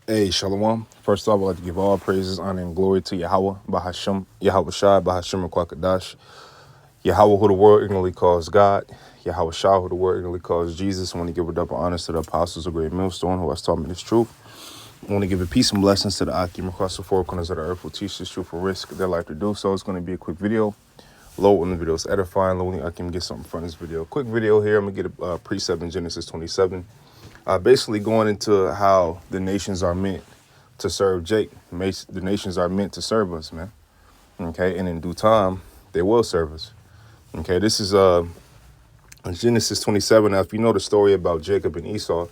Hey, Shalom. First off, I'd like to give all praises, honor, and glory to Yahweh, Bahasham, Yahweh Shai, Bahasham Kwakadash, Yahweh, who the world ignorantly calls God, Yahweh Shai, who the world ignorantly calls Jesus. I want to give a double honors to the apostles of Great Millstone, who has taught me this truth. I want to give a peace and blessings to the Akim across the four corners of the earth who teach this truth for risk their life to do so. It's going to be a quick video. Low when the video is edifying, low when I can get something from this video. Quick video here. I'm going to get a precept in Genesis 27. Basically going into how the nations are meant to serve Jake. The nations are meant to serve us, man. Okay, and in due time, they will serve us. Okay, this is Genesis 27. Now, if you know the story about Jacob and Esau,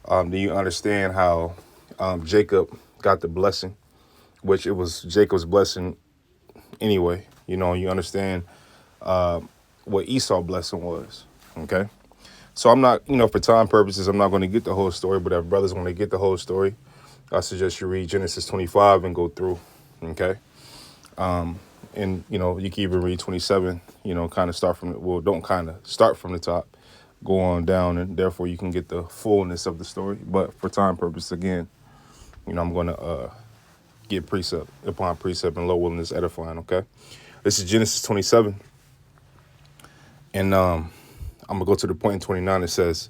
then you understand how Jacob got the blessing, which it was Jacob's blessing anyway. You know, you understand what Esau's blessing was. Okay. So I'm not, for time purposes, I'm not going to get the whole story, but if brothers want to get the whole story, I suggest you read Genesis 25 and go through, okay? And, you can even read 27, kind of start from, don't kind of start from the top, go on down, and therefore you can get the fullness of the story. But for time purpose, again, I'm going to get precept upon precept and low willingness edifying, okay? This is Genesis 27, and I'm going to go to the point in 29. It says,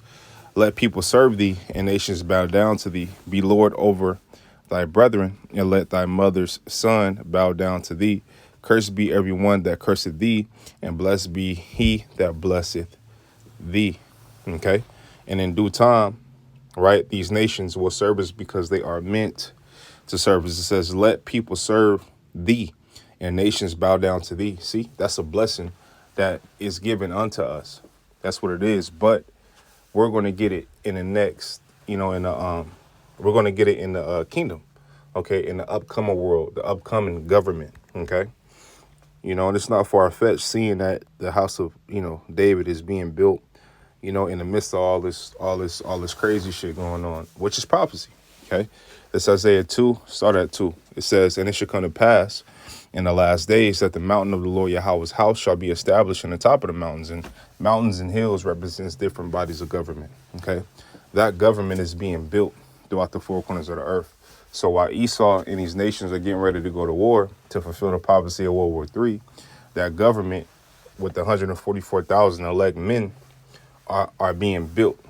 let people serve thee, and nations bow down to thee. Be Lord over thy brethren, and let thy mother's son bow down to thee. Cursed be every one that curseth thee, and blessed be he that blesseth thee. Okay? And in due time, right, these nations will serve us because they are meant to serve us. It says, let people serve thee, and nations bow down to thee. See, that's a blessing that is given unto us. That's what it is. But we're going to get it in the next, we're going to get it in the kingdom, okay, in the upcoming world, the upcoming government, okay. And it's not far-fetched seeing that the house of, David is being built, in the midst of all this crazy shit going on, which is prophecy, okay. It's Isaiah 2, start at 2. It says, and it shall come to pass in the last days that the mountain of the Lord Yahweh's house shall be established in the top of the mountains. And mountains and hills represents different bodies of government, okay? That government is being built throughout the four corners of the earth. So while Esau and these nations are getting ready to go to war to fulfill the prophecy of World War III, that government with the 144,000 elect men are being built,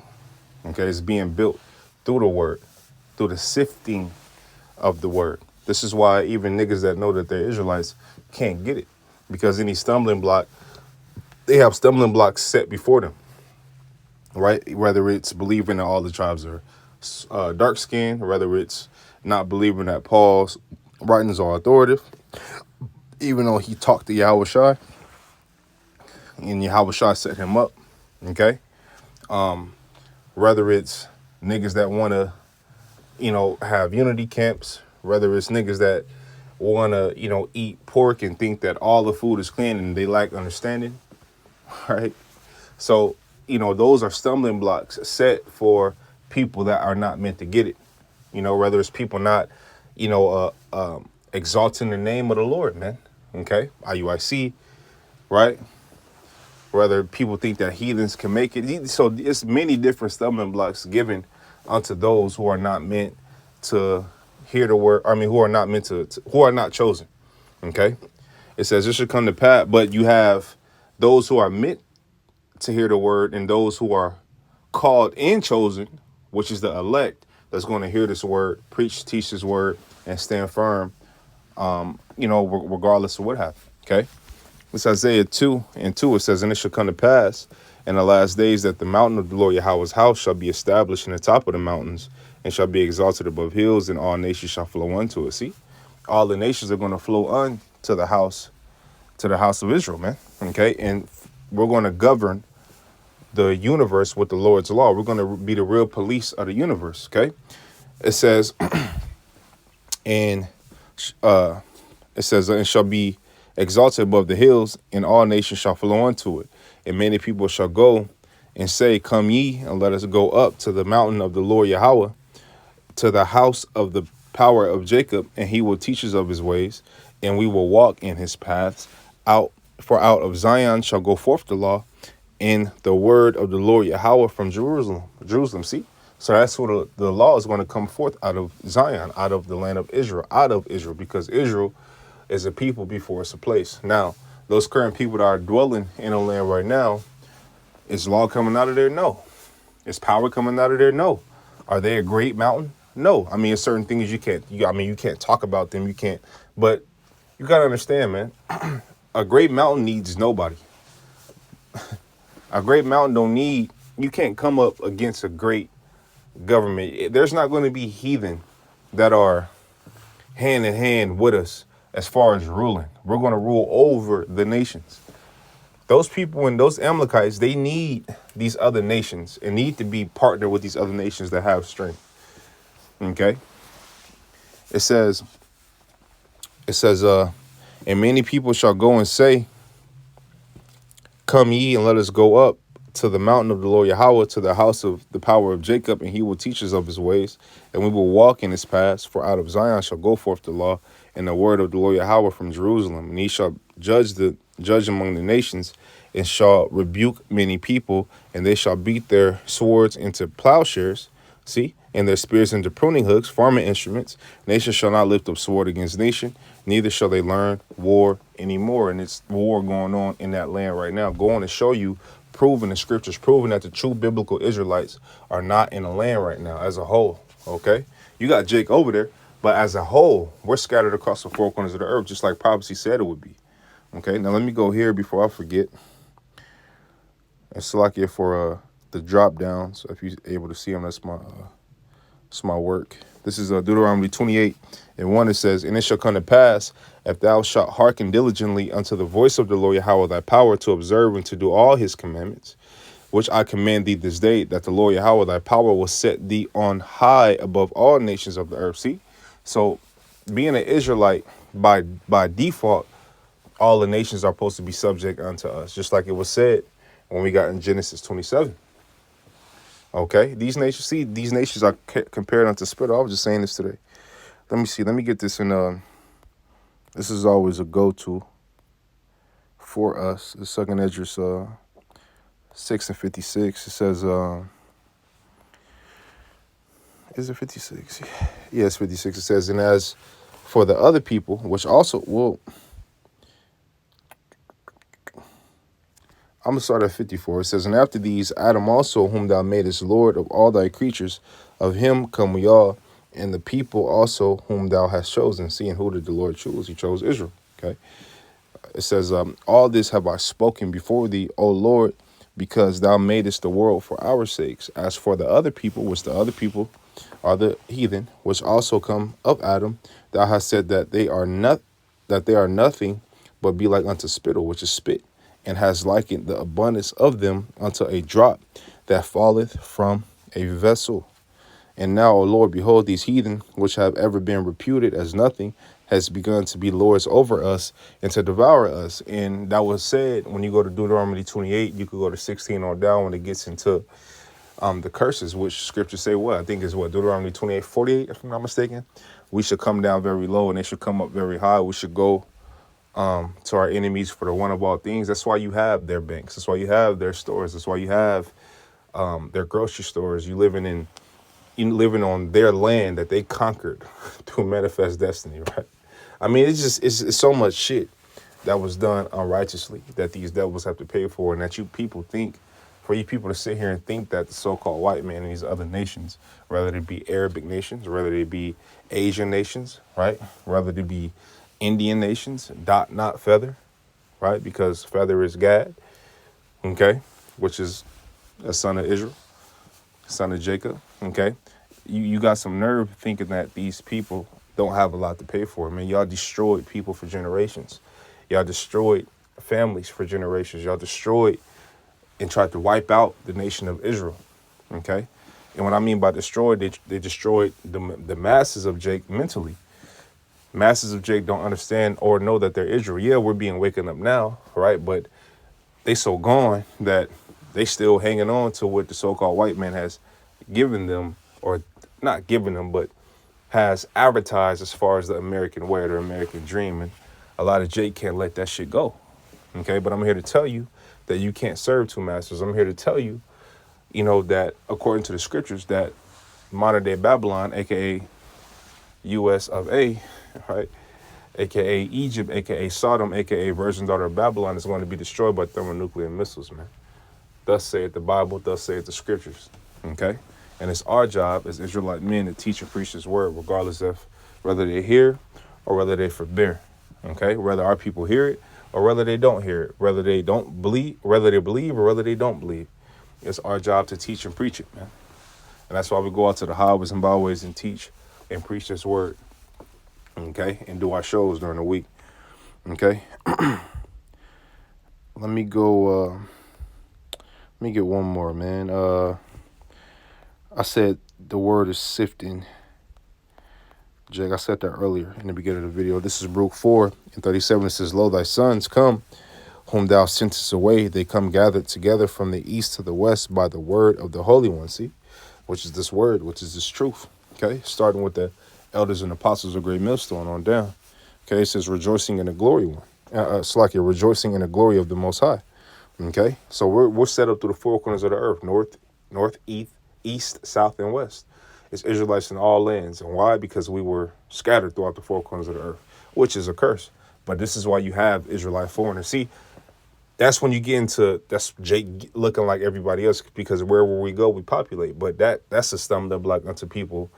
okay? It's being built through the word, through the sifting of the word. This is why even niggas that know that they're Israelites can't get it, because any stumbling block, they have stumbling blocks set before them, right? Whether it's believing that all the tribes are dark skinned, whether it's not believing that Paul's writings are authoritative, even though he talked to Yahweh Shai and Yahweh Shai set him up, okay? Whether it's niggas that want to, have unity camps, whether it's niggas that want to, eat pork and think that all the food is clean and they lack understanding, right? So, those are stumbling blocks set for people that are not meant to get it, whether it's people not, exalting the name of the Lord, man, okay? IUIC, right? Whether people think that heathens can make it. So it's many different stumbling blocks given unto those who are not meant to hear the word. Who are not meant who are not chosen. Okay. It says this should come to pass, but you have those who are meant to hear the word and those who are called and chosen, which is the elect, that's going to hear this word, preach, teach this word, and stand firm, regardless of what happens. Okay. It's Isaiah 2 and 2. It says, and it shall come to pass in the last days that the mountain of the Lord Yahweh's house shall be established in the top of the mountains and shall be exalted above hills, and all nations shall flow unto it. See, all the nations are going to flow on to the house of Israel, man. Okay. And we're going to govern the universe with the Lord's law. We're going to be the real police of the universe. Okay. It says, and it shall be exalted above the hills, and all nations shall flow unto it. And many people shall go and say, come ye, and let us go up to the mountain of the Lord Yahweh, to the house of the power of Jacob, and he will teach us of his ways, and we will walk in his paths. For out of Zion shall go forth the law, and the word of the Lord Yahweh from Jerusalem. See? So that's what the law is going to come forth out of Zion, out of the land of Israel, out of Israel, because Israel is a people before it's a place. Now, those current people that are dwelling in the land right now, is law coming out of there? No. Is power coming out of there? No. Are they a great mountain? No. I mean, there's certain things you can't, you can't talk about them. You can't, but you got to understand, man, a great mountain needs nobody. A great mountain don't need, you can't come up against a great government. There's not going to be heathen that are hand in hand with us as far as ruling. We're going to rule over the nations. Those people and those Amalekites, they need these other nations and need to be partnered with these other nations that have strength. Okay. It says, and many people shall go and say, come ye and let us go up to the mountain of the Lord Yahweh, to the house of the power of Jacob, and he will teach us of his ways, and we will walk in his paths. For out of Zion shall go forth the law and the word of the Lord Yahweh from Jerusalem, and he shall judge among the nations, and shall rebuke many people, and they shall beat their swords into plowshares, see, and their spears into pruning hooks, farming instruments. Nation shall not lift up sword against nation, neither shall they learn war anymore. And it's war going on in that land right now. Going to show you, proving the scriptures, proving that the true biblical Israelites are not in the land right now as a whole. Okay, you got Jake over there, but as a whole, we're scattered across the four corners of the earth, just like prophecy said it would be. Okay, now let me go here before I forget. And Salakia for the drop down. So if you're able to see them, that's my work. This is Deuteronomy 28:1. It says, and it shall come to pass, if thou shalt hearken diligently unto the voice of the Lord Yahweh thy power, to observe and to do all his commandments, which I command thee this day, that the Lord Yahweh thy power will set thee on high above all nations of the earth. See? So being an Israelite, by default, all the nations are supposed to be subject unto us, just like it was said when we got in Genesis 27. Okay, these nations are compared unto spit. I was just saying this today. Let me see. Let me get this in. This is always a go-to for us. The second Esdras 6:56. It says, is it 56? Yeah, it's 56. It says, and as for the other people, which also will. I'm going to start at 54. It says, and after these, Adam also, whom thou madest Lord of all thy creatures, of him come we all, and the people also whom thou hast chosen. See, and who did the Lord choose? He chose Israel. Okay. It says, all this have I spoken before thee, O Lord, because thou madest the world for our sakes. As for the other people, which the other people are the heathen, which also come of Adam, thou hast said that they are nothing, but be like unto spittle, which is spit, and has likened the abundance of them unto a drop that falleth from a vessel. And now, O Lord, behold, these heathen, which have ever been reputed as nothing, has begun to be lords over us and to devour us. And that was said when you go to Deuteronomy 28, you could go to 16 on down when it gets into the curses, which scriptures say what? I think is what, Deuteronomy 28:48, if I'm not mistaken. We should come down very low and they should come up very high. We should go to our enemies for the one of all things. That's why you have their banks. That's why you have their stores. That's why you have their grocery stores. You living on their land that they conquered through manifest destiny, right? I mean, it's so much shit that was done unrighteously that these devils have to pay for, and that you people to sit here and think that the so-called white man and these other nations, whether they be Arabic nations, whether they be Asian nations, right, whether they be Indian nations, dot not feather, right? Because feather is Gad, okay, which is a son of Israel, son of Jacob, okay? You got some nerve thinking that these people don't have a lot to pay for. Man, y'all destroyed people for generations. Y'all destroyed families for generations. Y'all destroyed and tried to wipe out the nation of Israel, okay? And what I mean by destroyed, they destroyed the masses of Jake mentally. Masses of Jake don't understand or know that they're Israel. Yeah, we're being waken up now, right? But they so gone that they still hanging on to what the so-called white man has given them, or not given them, but has advertised as far as the American way or the American dream. And a lot of Jake can't let that shit go, okay? But I'm here to tell you that you can't serve two masters. I'm here to tell you, that according to the scriptures, that modern day Babylon, aka US of A, right? AKA Egypt, aka Sodom, aka virgin daughter of Babylon, is going to be destroyed by thermonuclear missiles, man. Thus saith the Bible, thus saith the scriptures. Okay? And it's our job as Israelite men to teach and preach this word, regardless of whether they hear or whether they forbear. Okay? Whether our people hear it or whether they don't hear it, whether they don't believe, whether they believe or whether they don't believe. It's our job to teach and preach it, man. And that's why we go out to the highways and byways and teach and preach this word. Okay? And do our shows during the week. Okay? Let me go, let me get one more, man. I said the word is sifting. Jake, I said that earlier in the beginning of the video. This is Baruch 4:37. It says, Lo, thy sons come, whom thou sentest away. They come gathered together from the east to the west by the word of the Holy One. See, which is this word, which is this truth. Okay, starting with the elders and apostles of Great Millstone on down. Okay, it says, rejoicing in the glory one. It's like you're rejoicing in the glory of the Most High. Okay, so we're set up through the four corners of the earth, north, east, south, and west. It's Israelites in all lands. And why? Because we were scattered throughout the four corners of the earth, which is a curse. But this is why you have Israelite foreigners. See, that's when you get into, that's Jake looking like everybody else, because wherever we go, we populate. But that's a stumbling block unto people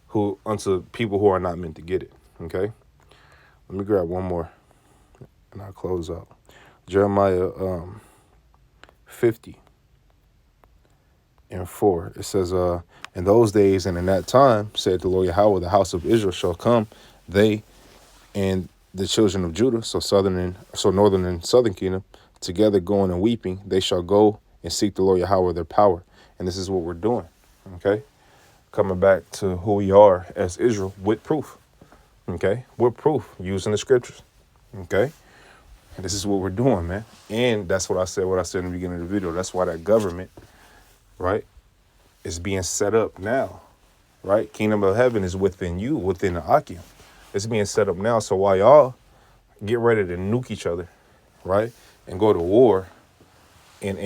who are not meant to get it. Okay? Let me grab one more and I'll close out. Jeremiah 50:4. It says, in those days and in that time, said the Lord Yahweh, the house of Israel shall come, they and the children of Judah, so northern and southern kingdom, together going and weeping, they shall go and seek the Lord Yahweh their power. And this is what we're doing. Okay? Coming back to who we are as Israel with proof. Okay? With proof, using the scriptures. Okay? And this is what we're doing, man. And that's what I said in the beginning of the video. That's why that government, right, is being set up now, right? Kingdom of heaven is within you, within the Akim. It's being set up now. So while y'all get ready to nuke each other, right, and go to war and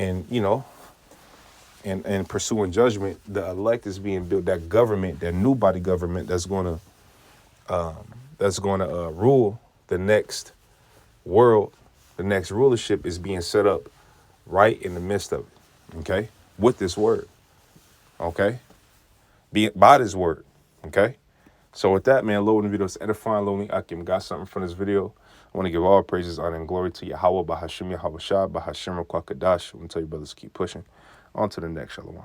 pursuing judgment, the elect is being built. That government, that new body government that's going to rule the next world, the next rulership is being set up right in the midst of it, okay, with this word, okay, by this word, okay. So with that, man, loading videos, edifying, lonely Akim, got something from this video. I want to give all praises, honor, and glory to Yahweh, Bahashim Yahweh Shah, Bahashim Kwakadash. I'm going to tell you brothers, keep pushing. On to the next, Shalom.